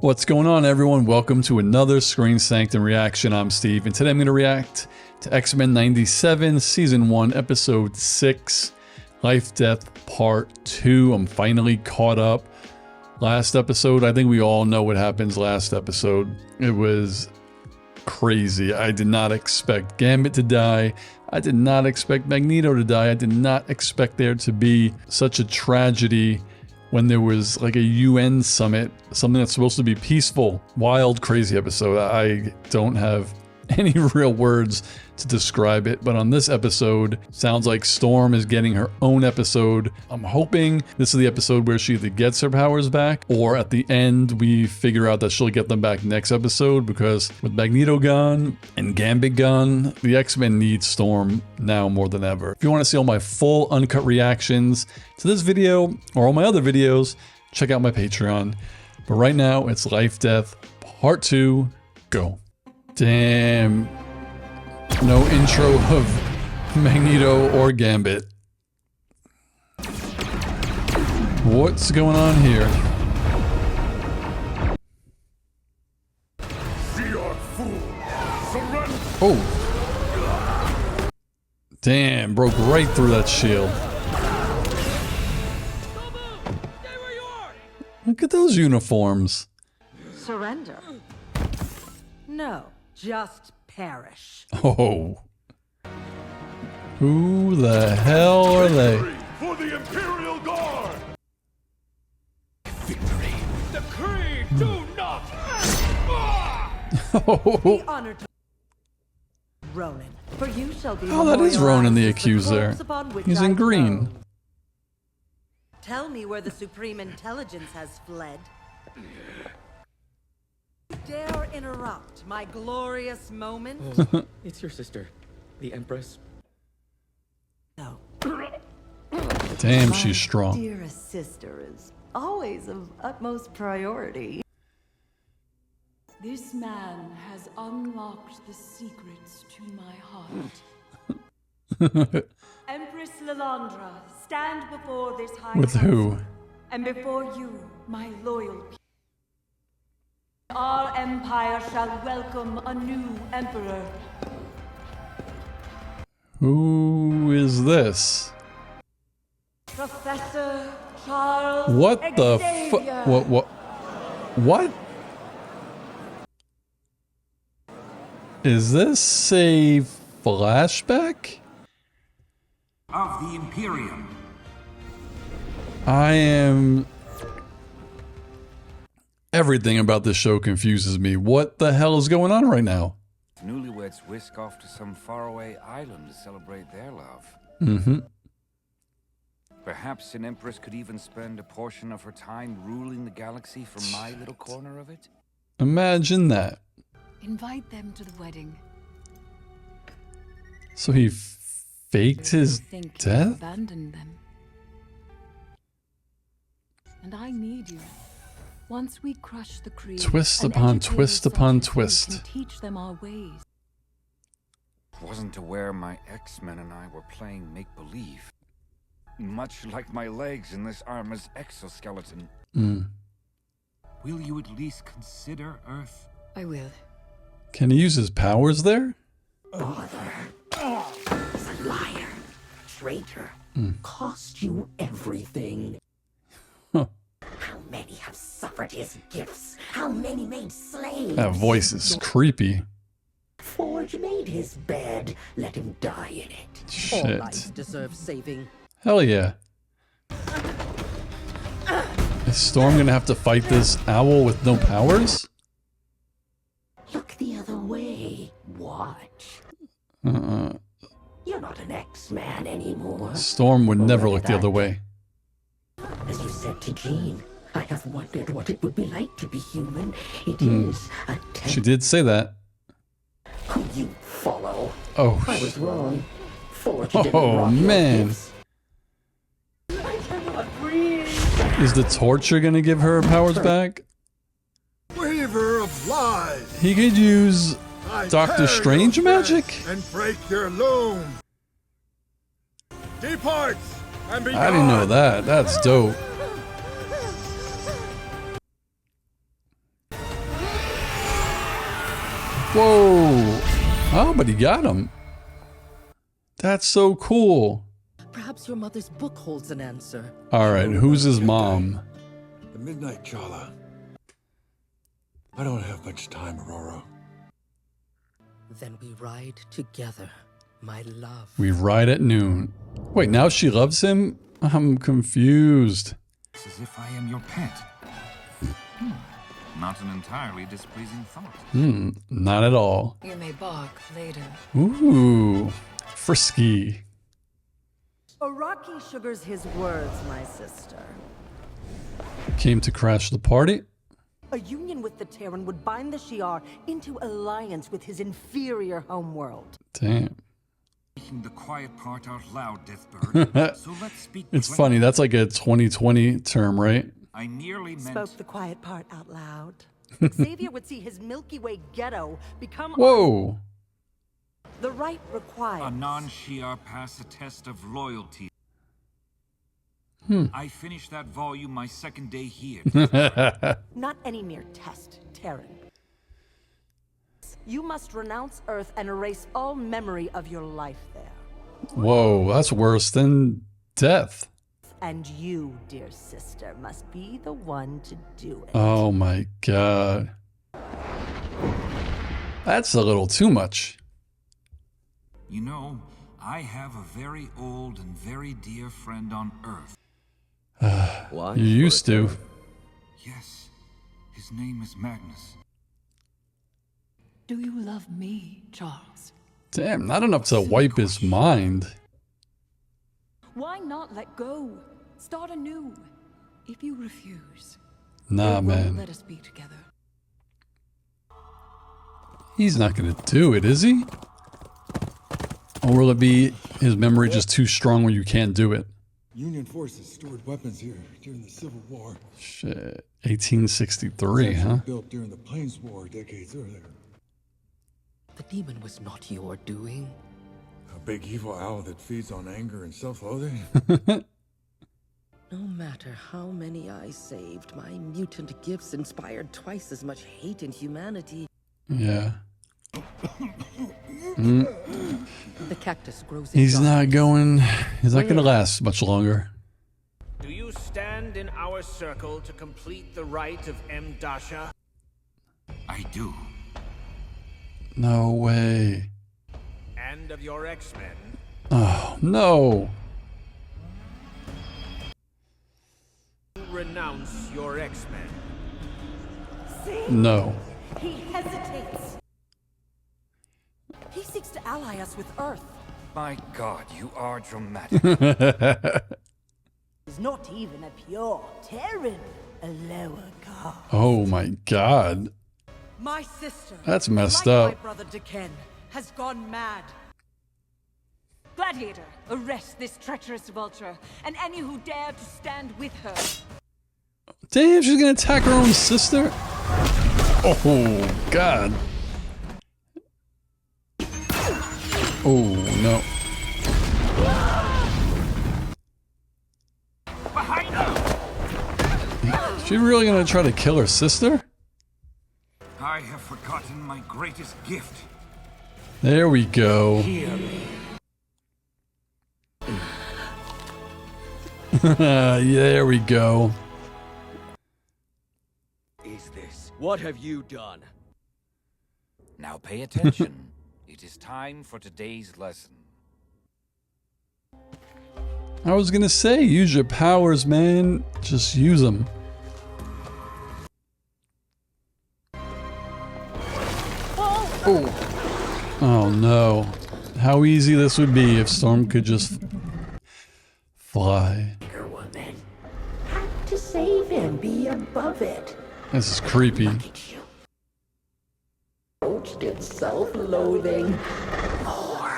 What's going on, everyone? Welcome to another Screen Sanctum reaction. I'm Steve, and today I'm going to react to X-Men 97 Season 1, Episode 6, Lifedeath Part 2. I'm finally caught up. Last episode, I think we all know what happens last episode. It was crazy. I did not expect Gambit to die. I did not expect Magneto to die. I did not expect there to be such a tragedy when there was like a UN summit, something that's supposed to be peaceful. Wild, crazy episode. I don't have any real words to describe it, but on this episode, sounds like Storm is getting her own episode. I'm hoping this is the episode where she either gets her powers back, or at the end we figure out that she'll get them back next episode, because with Magneto gone and Gambit gone, the X-Men need Storm now more than ever. If you want to see all my full uncut reactions to this video or all my other videos, check out my Patreon. But right now, it's Lifedeath Part 2, go. Damn. No intro of Magneto or Gambit. What's going on here? Oh. Damn, broke right through that shield. Look at those uniforms. Surrender? No, just perish. Oh. Who the hell are they? For the Imperial Guard! Victory! Decree! Do not! Be honored to Ronan, for you shall be. Oh, that is Ronan the Accuser. He's in green. Tell me where the Supreme Intelligence has fled. Dare interrupt my glorious moment? It's your sister, the Empress. No. Damn, she's strong. Dearest sister is always of utmost priority. This man has unlocked the secrets to my heart. Empress Lilandra, stand before this high With who? council, and before you, my loyal people. Our empire shall welcome a new emperor. Who is this? Professor Charles What the Xavier. What? Is this a flashback? Of the Imperium. I am... Everything about this show confuses me. What the hell is going on right now? Newlyweds whisk off to some faraway island to celebrate their love. Mm-hmm. Perhaps an empress could even spend a portion of her time ruling the galaxy from my little corner of it. Imagine that. Invite them to the wedding. So he faked his death? Abandon them. And I need you. Once we crush the Kree, Twist an upon educated twist upon Sergeant twist. can teach them our ways. Wasn't aware my X-Men and I were playing make-believe. Much like my legs in this armor's exoskeleton. Will you at least consider Earth? I will. Can he use his powers there? Bother. He's a liar. Traitor. Cost you everything. How many have suffered his gifts? How many made slaves? That voice is creepy. Forge made his bed. Let him die in it. All lives Shit. deserve saving. Hell yeah. Is Storm gonna have to fight this owl with no powers? Look the other way. Watch. You're not an X-Man anymore. Storm would never look the other way. As you said to Jean, I have wondered what it would be like to be human. It is a She did say that. Could you follow? Oh, I was wrong. Forge didn't rock your man. gifts. Is the Torture gonna give her powers back? Weaver of lies! He could use I Doctor tear Strange your magic? flesh and break your loom! Depart and be I didn't know that. That's dope. Whoa. Oh, but he got him. That's so cool. Perhaps your mother's book holds an answer. All right, who's his mom? The Midnight Chala. I don't have much time, Aurora. Then we ride together, my love. We ride at noon. Wait, now she loves him? I'm confused. It's as if I am your pet. Not an entirely displeasing thought. Not at all. You may bark later. Ooh, frisky. Araki sugars his words, my sister. Came to crash the party? A union with the Terran would bind the Shi'ar into alliance with his inferior homeworld. Damn. Speaking the quiet part out loud, Deathbird. So let's speak. It's funny, that's like a 2020 term, right? I nearly meant. Spoke the quiet part out loud. Xavier would see his Milky Way ghetto become Whoa. the right A requires. non-Shi'ar pass a test of loyalty. I finished that volume my second day here. Not any mere test, Terran. You must renounce Earth and erase all memory of your life there. Whoa, that's worse than death. And you, dear sister, must be the one to do it. Oh my god. That's a little too much. You know, I have a very old and very dear friend on Earth. Why? You used to. Yes, his name is Magnus. Do you love me, Charles? Damn, not enough to wipe his mind. Why not let go? Start anew. If you refuse, Nah, it won't man. let us be together. He's not gonna do it, is he? Or will it be his memory just too strong where you can't do it? Union forces stored weapons here during the Civil War. Shit. 1863, huh? Built during the Plains War decades earlier. The demon was not your doing. A big evil owl that feeds on anger and self-loathing. No matter how many I saved, my mutant gifts inspired twice as much hate and humanity. Yeah. The cactus grows in He's darkness. not going... He's not gonna last much longer. Do you stand in our circle to complete the rite of Dasha? I do. No way. And of your X-Men? Oh, no. Renounce your X-Men. See? No. He hesitates. He seeks to ally us with Earth. My God, you are dramatic. He's not even a pure Terran, a lower god. Oh my god. My sister, That's messed like up. my brother Deken, has gone mad. Gladiator, arrest this treacherous vulture, and any who dare to stand with her. Damn, she's gonna attack her own sister? Oh, God. Oh, no. Behind her! She really gonna try to kill her sister? I have forgotten my greatest gift. There we go. There we go. Is this? What have you done? Now pay attention. It is time for today's lesson. I was gonna say, use your powers, man. Just use them. Oh no. How easy this would be if Storm could just fly. Bigger woman. Have to save him. Be above it. This is creepy. Coached in self-loathing. Or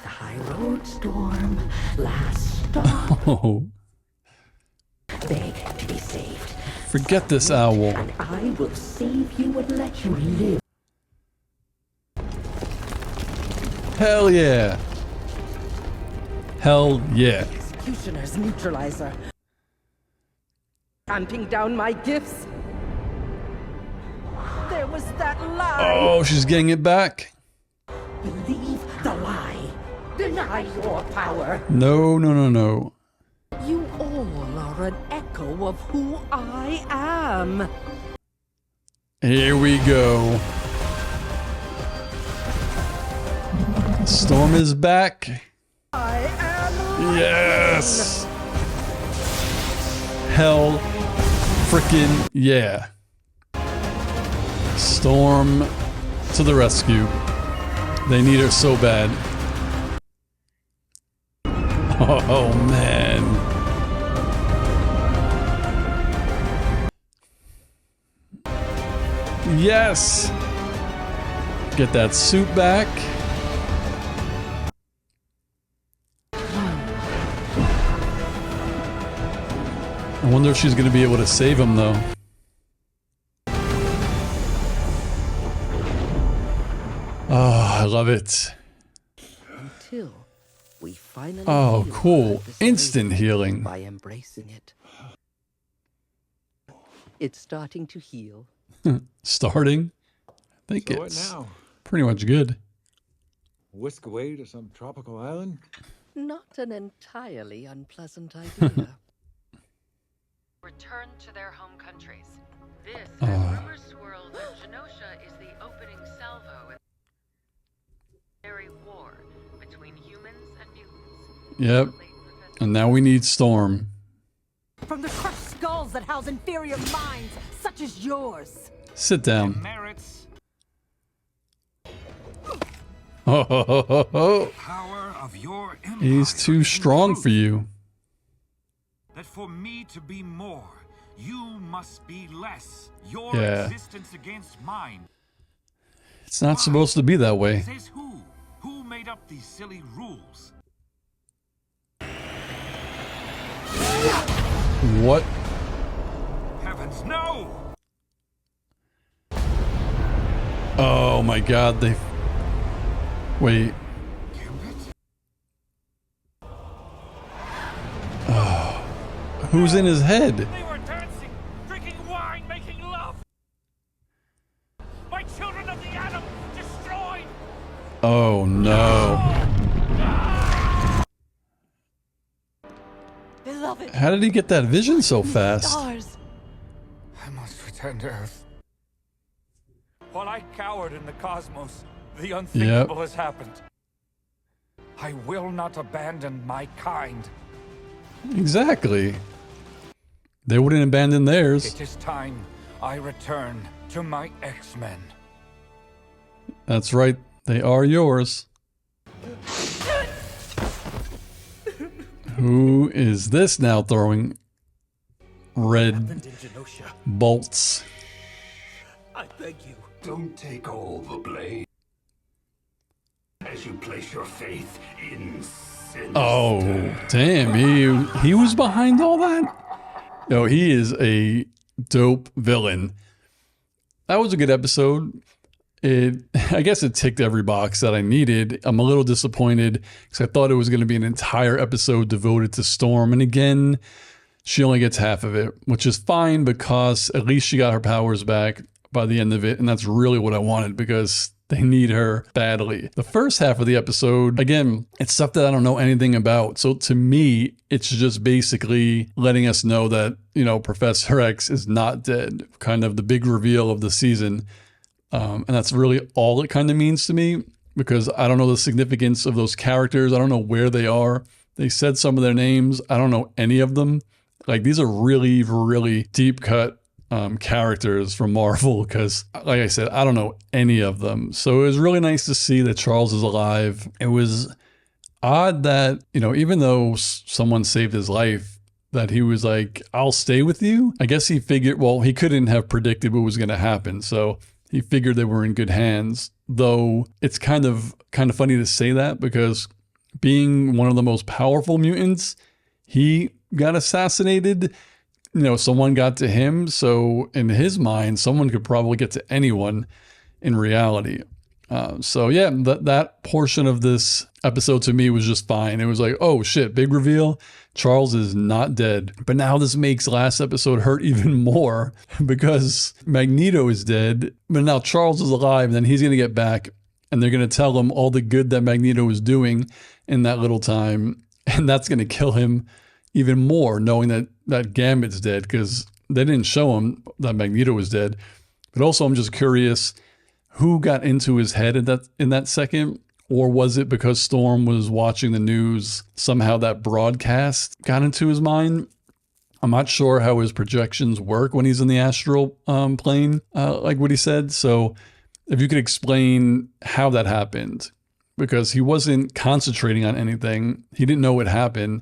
the high road storm. Last stop. Oh, Beg to be saved. forget this owl. And I will save you and let you live. Hell yeah. Hell yeah. Executioner's neutralizer. Tamping down my gifts. There was that lie? Oh, she's getting it back. Believe the lie. Deny your power. No, no, no, no. You all are an echo of who I am. Here we go. Storm is back. I am. Yes. Hell frickin' yeah. Storm to the rescue. They need her so bad. Oh man. Yes. Get that suit back. I wonder if she's going to be able to save him, though. Oh, I love it. Until we finally Oh, heal cool. this Instant healing. by embracing it. It's starting to heal. Starting? I think So what it's now? pretty much good. Whisk away to some tropical island? Not an entirely unpleasant idea. Return to their home countries. This, as rumors swirl, that Genosha is the opening salvo in a war between humans and mutants. Yep. And now we need Storm. From the crushed skulls that house inferior minds, such as yours. Sit down. Merits Oh, ho, ho, ho, ho. power of your empire. He's too strong for you. That for me to be more, you must be less. Your Yeah. existence against mine. It's not supposed to be that way. Says who? Who made up these silly rules? What? Heavens, no! Oh my god, they... Wait. Oh. Who's in his head? They were dancing, drinking wine, making love. My children of the atom destroyed. Oh no. Beloved. How did he get that vision so fast? Stars. I must return to Earth. While I cowered in the cosmos, the unthinkable has happened. I will not abandon my kind. Exactly. They wouldn't abandon theirs. It is time I return to my X-Men. That's right. They are yours. Who is this now throwing red bolts? I beg you. Don't take all the blame as you place your faith in sin. Oh, damn. He was behind all that? No, he is a dope villain. That was a good episode. I guess it ticked every box that I needed. I'm a little disappointed because I thought it was going to be an entire episode devoted to Storm. And again, she only gets half of it, which is fine because at least she got her powers back by the end of it. And that's really what I wanted because they need her badly. The first half of the episode, again, it's stuff that I don't know anything about. So to me, it's just basically letting us know that, you know, Professor X is not dead. Kind of the big reveal of the season. And that's really all it kind of means to me because I don't know the significance of those characters. I don't know where they are. They said some of their names. I don't know any of them. Like these are really, really deep cut characters from Marvel because, like I said, I don't know any of them. So it was really nice to see that Charles is alive. It was odd that, you know, even though someone saved his life, that he was like, I'll stay with you. I guess he figured, well, he couldn't have predicted what was going to happen. So he figured they were in good hands, though it's kind of funny to say that because being one of the most powerful mutants, he got assassinated. You know, someone got to him. So in his mind, someone could probably get to anyone in reality. So yeah, that portion of this episode to me was just fine. It was like, oh shit, big reveal. Charles is not dead. But now this makes last episode hurt even more because Magneto is dead, but now Charles is alive, and then he's going to get back and they're going to tell him all the good that Magneto was doing in that little time. And that's going to kill him even more, knowing that Gambit's dead, because they didn't show him that Magneto was dead. But also I'm just curious, who got into his head in that second? Or was it because Storm was watching the news, somehow that broadcast got into his mind? I'm not sure how his projections work when he's in the astral plane, like what he said. So if you could explain how that happened, because he wasn't concentrating on anything. He didn't know what happened.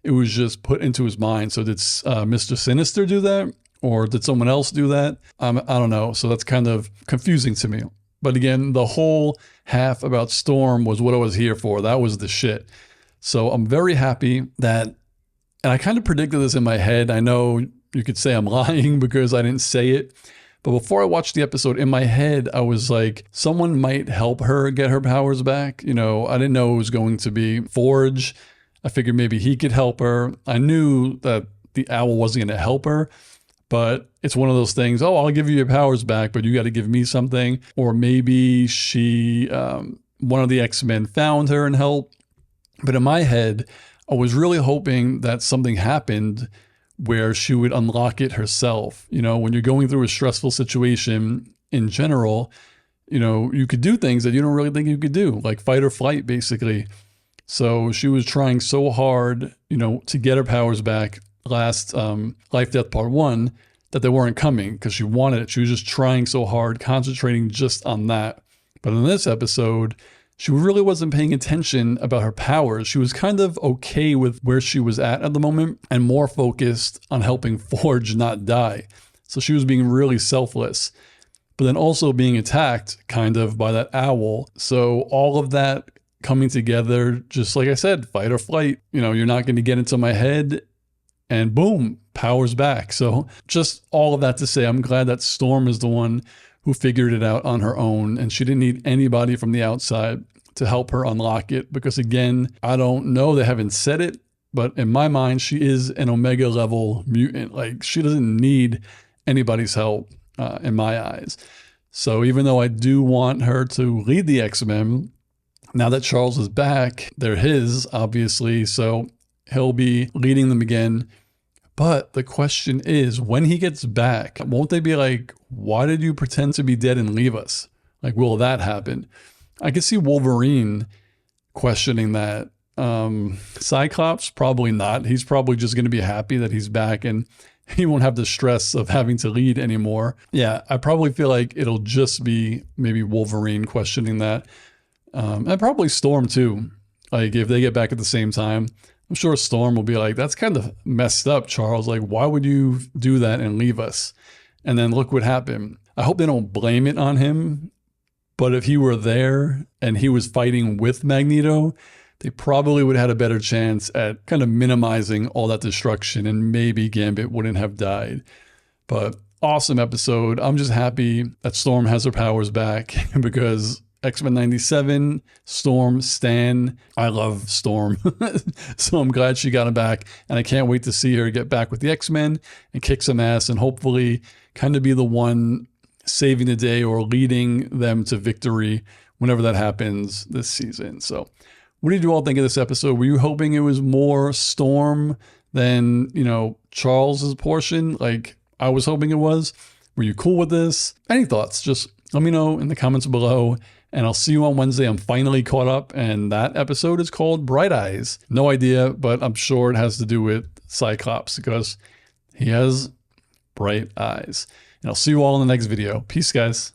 It was just put into his mind. So did Mr. Sinister do that? Or did someone else do that? I don't know. So that's kind of confusing to me. But again, the whole half about Storm was what I was here for. That was the shit. So I'm very happy that, and I kind of predicted this in my head. I know you could say I'm lying because I didn't say it. But before I watched the episode, in my head, I was like, someone might help her get her powers back. You know, I didn't know it was going to be Forge. I figured maybe he could help her. I knew that the owl wasn't going to help her. But it's one of those things, oh, I'll give you your powers back, but you got to give me something. Or maybe she, one of the X-Men found her and helped. But in my head, I was really hoping that something happened where she would unlock it herself. You know, when you're going through a stressful situation in general, you know, you could do things that you don't really think you could do, like fight or flight, basically. So she was trying so hard, you know, to get her powers back last Life Death Part 1 that they weren't coming because she wanted it. She was just trying so hard, concentrating just on that. But in this episode, she really wasn't paying attention about her powers. She was kind of okay with where she was at the moment and more focused on helping Forge not die. So she was being really selfless, but then also being attacked kind of by that owl. So all of that coming together, just like I said, fight or flight, you know, you're not going to get into my head. And boom, powers back. So just all of that to say, I'm glad that Storm is the one who figured it out on her own. And she didn't need anybody from the outside to help her unlock it. Because again, I don't know, they haven't said it, but in my mind, she is an Omega level mutant. Like she doesn't need anybody's help in my eyes. So even though I do want her to lead the X-Men, now that Charles is back, they're his, obviously. So he'll be leading them again. But the question is, when he gets back, won't they be like, why did you pretend to be dead and leave us? Like, will that happen? I can see Wolverine questioning that. Cyclops, probably not. He's probably just going to be happy that he's back and he won't have the stress of having to lead anymore. Yeah, I probably feel like it'll just be maybe Wolverine questioning that. And probably Storm too. Like, if they get back at the same time, I'm sure Storm will be like, that's kind of messed up, Charles. Like, why would you do that and leave us? And then look what happened. I hope they don't blame it on him. But if he were there and he was fighting with Magneto, they probably would have had a better chance at kind of minimizing all that destruction, and maybe Gambit wouldn't have died. But awesome episode. I'm just happy that Storm has her powers back because X-Men 97, Storm, Stan. I love Storm. So I'm glad she got him back. And I can't wait to see her get back with the X-Men and kick some ass and hopefully kind of be the one saving the day or leading them to victory whenever that happens this season. So what did you all think of this episode? Were you hoping it was more Storm than, you know, Charles's portion like I was hoping it was? Were you cool with this? Any thoughts? Just let me know in the comments below. And I'll see you on Wednesday. I'm finally caught up, and that episode is called Bright Eyes. No idea, but I'm sure it has to do with Cyclops because he has bright eyes. And I'll see you all in the next video. Peace, guys.